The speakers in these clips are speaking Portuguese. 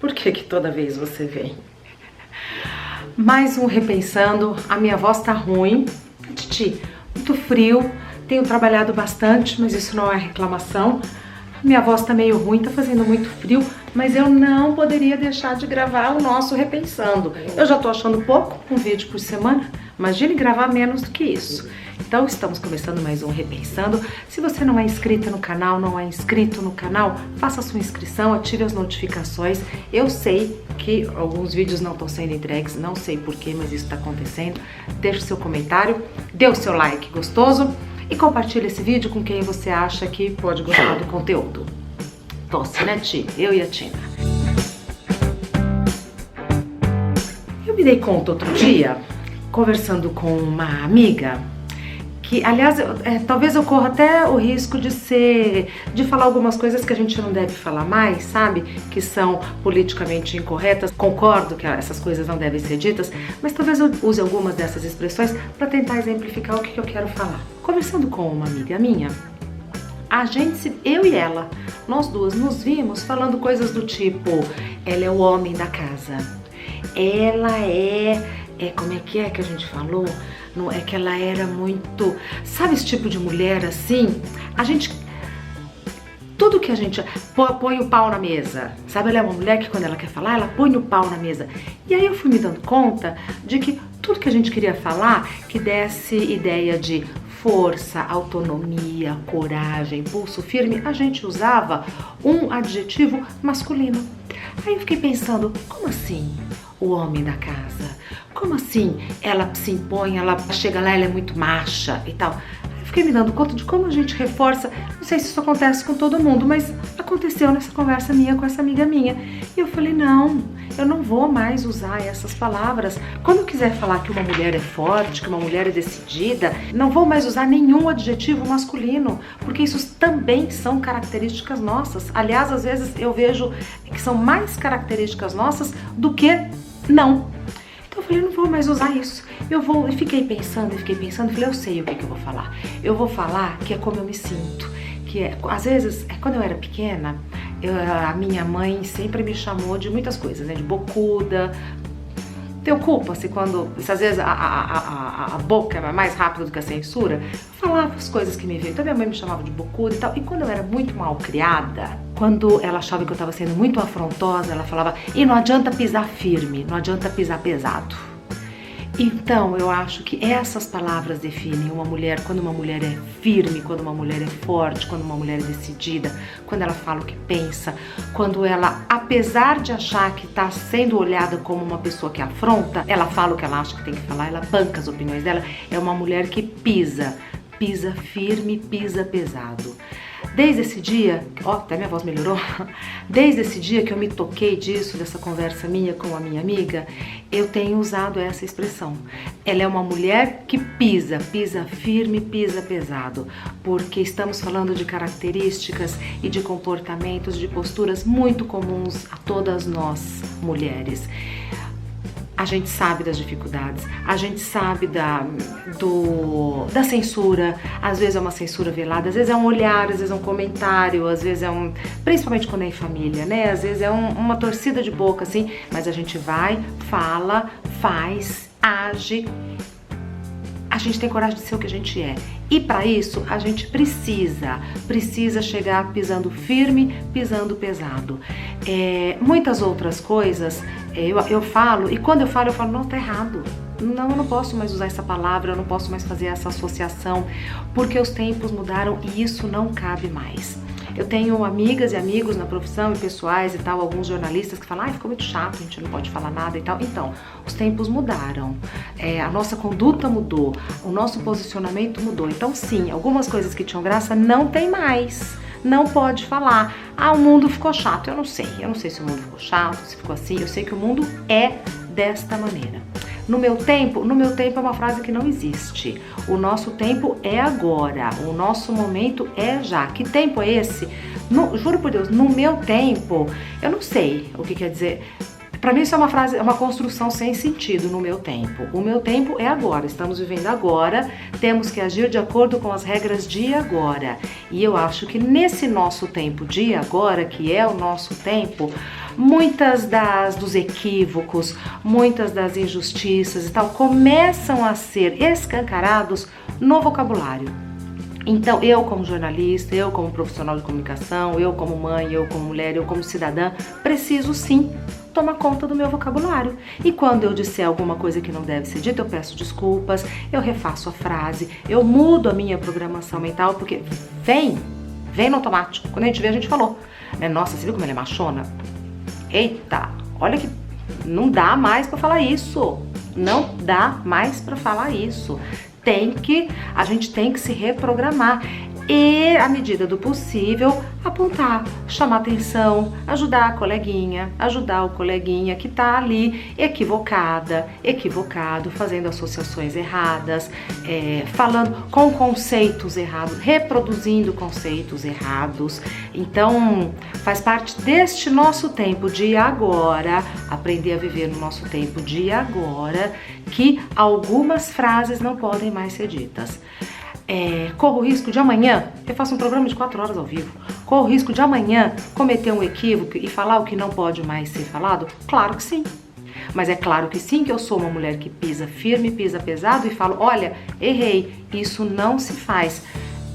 Por que que toda vez você vem? Mais um repensando, a minha voz tá ruim. Titi, muito frio, tenho trabalhado bastante, mas isso não é reclamação. Minha voz tá meio ruim, tá fazendo muito frio, mas eu não poderia deixar de gravar o nosso repensando. Eu já tô achando pouco, um vídeo por semana, imagine gravar menos do que isso. Então estamos começando mais um repensando. Se você não é inscrita no canal, não é inscrito no canal, faça a sua inscrição, ative as notificações. Eu sei que alguns vídeos não estão sendo entregues, não sei porquê, mas isso está acontecendo. Deixe seu comentário, dê o seu like gostoso e compartilhe esse vídeo com quem você acha que pode gostar do conteúdo. Tosse, né, Ti? Eu e a Tina. Eu me dei conta outro dia, conversando com uma amiga, que, aliás, talvez eu corra até o risco de falar algumas coisas que a gente não deve falar mais, sabe? Que são politicamente incorretas. Concordo que essas coisas não devem ser ditas, mas talvez eu use algumas dessas expressões para tentar exemplificar o que eu quero falar. Conversando com uma amiga minha, eu e ela, nós duas nos vimos falando coisas do tipo: ela é o homem da casa, ela como é que a gente falou? Não é que ela era muito, sabe, esse tipo de mulher assim? Tudo que a gente põe o pau na mesa, sabe? Ela é uma mulher que quando ela quer falar, ela põe o pau na mesa. E aí eu fui me dando conta de que tudo que a gente queria falar, que desse ideia de força, autonomia, coragem, pulso firme, a gente usava um adjetivo masculino. Aí eu fiquei pensando, como assim o homem da casa? Como assim ela se impõe, ela chega lá, ela é muito macha e tal? Eu fiquei me dando conta de como a gente reforça, não sei se isso acontece com todo mundo, mas aconteceu nessa conversa minha com essa amiga minha. E eu falei, não, eu não vou mais usar essas palavras. Quando eu quiser falar que uma mulher é forte, que uma mulher é decidida, não vou mais usar nenhum adjetivo masculino, porque isso também são características nossas. Aliás, às vezes eu vejo que são mais características nossas do que não. Então eu falei, não vou mais usar isso. E fiquei pensando, falei, eu sei o que eu vou falar. Eu vou falar que é como eu me sinto. Às vezes, quando eu era pequena, a minha mãe sempre me chamou de muitas coisas, né? De bocuda. Tenho culpa se às vezes a boca é mais rápida do que a censura. Eu falava as coisas que me veio. Então minha mãe me chamava de bocuda e tal. E quando eu era muito mal criada, quando ela achava que eu estava sendo muito afrontosa, ela falava, e não adianta pisar firme, não adianta pisar pesado. Então eu acho que essas palavras definem uma mulher, quando uma mulher é firme, quando uma mulher é forte, quando uma mulher é decidida, quando ela fala o que pensa, quando ela, apesar de achar que está sendo olhada como uma pessoa que afronta, ela fala o que ela acha que tem que falar, ela banca as opiniões dela, é uma mulher que pisa firme, pisa pesado. Desde esse dia, até minha voz melhorou, desde esse dia que eu me toquei disso, dessa conversa minha com a minha amiga, eu tenho usado essa expressão. Ela é uma mulher que pisa firme, pisa pesado, porque estamos falando de características e de comportamentos, de posturas muito comuns a todas nós, mulheres. A gente sabe das dificuldades, a gente sabe da censura, às vezes é uma censura velada, às vezes é um olhar, às vezes é um comentário, às vezes principalmente quando é em família, né? Às vezes é uma torcida de boca, assim, mas a gente vai, fala, faz, age. A gente tem coragem de ser o que a gente é. E para isso, a gente precisa chegar pisando firme, pisando pesado. Muitas outras coisas eu falo, e quando eu falo, não, tá errado. Não, eu não posso mais usar essa palavra, eu não posso mais fazer essa associação, porque os tempos mudaram e isso não cabe mais. Eu tenho amigas e amigos na profissão e pessoais e tal, alguns jornalistas que falam, ficou muito chato, a gente não pode falar nada e tal. Então, os tempos mudaram, a nossa conduta mudou, o nosso posicionamento mudou. Então, sim, algumas coisas que tinham graça não tem mais. Não pode falar, o mundo ficou chato. Eu não sei se o mundo ficou chato, se ficou assim, eu sei que o mundo é desta maneira. No meu tempo é uma frase que não existe. O nosso tempo é agora, o nosso momento é já. Que tempo é esse? Juro por Deus, no meu tempo, eu não sei o que quer dizer. Pra mim isso é uma frase, é uma construção sem sentido no meu tempo. O meu tempo é agora, estamos vivendo agora, temos que agir de acordo com as regras de agora. E eu acho que nesse nosso tempo de agora, que é o nosso tempo, muitas dos equívocos, muitas das injustiças e tal, começam a ser escancarados no vocabulário. Então, eu como jornalista, eu como profissional de comunicação, eu como mãe, eu como mulher, eu como cidadã, preciso sim tomar conta do meu vocabulário. E quando eu disser alguma coisa que não deve ser dita, eu peço desculpas, eu refaço a frase, eu mudo a minha programação mental, porque vem no automático. Quando a gente vê, a gente falou. Nossa, você viu como ela é machona? Eita, olha que não dá mais pra falar isso. Não dá mais pra falar isso. A gente tem que se reprogramar e, à medida do possível, apontar, chamar atenção, ajudar a coleguinha, ajudar o coleguinha que tá ali equivocado, fazendo associações erradas, falando com conceitos errados, reproduzindo conceitos errados. Então, faz parte deste nosso tempo de agora, aprender a viver no nosso tempo de agora, que algumas frases não podem mais ser ditas. Corro o risco de amanhã, eu faço um programa de 4 horas ao vivo, corro o risco de amanhã cometer um equívoco e falar o que não pode mais ser falado? Claro que sim. Mas é claro que sim, que eu sou uma mulher que pisa firme, pisa pesado e falo, olha, errei, isso não se faz.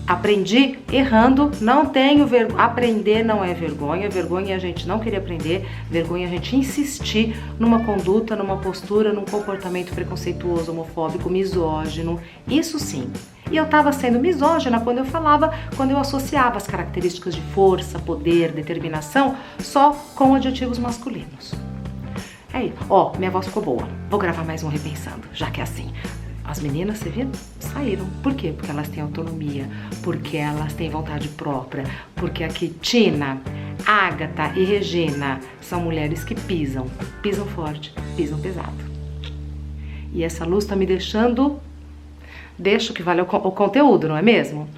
Aprendi errando, não tenho vergonha. Aprender não é vergonha, vergonha é a gente não querer aprender, vergonha é a gente insistir numa conduta, numa postura, num comportamento preconceituoso, homofóbico, misógino, isso sim. E eu estava sendo misógina quando eu associava as características de força, poder, determinação só com adjetivos masculinos. Aí, minha voz ficou boa, vou gravar mais um Repensando, já que é assim. As meninas, você viu? Saíram. Por quê? Porque elas têm autonomia, porque elas têm vontade própria, porque aqui Tina, Ágata e Regina são mulheres que pisam forte, pisam pesado. E essa luz tá me deixando... Deixo que vale o conteúdo, não é mesmo?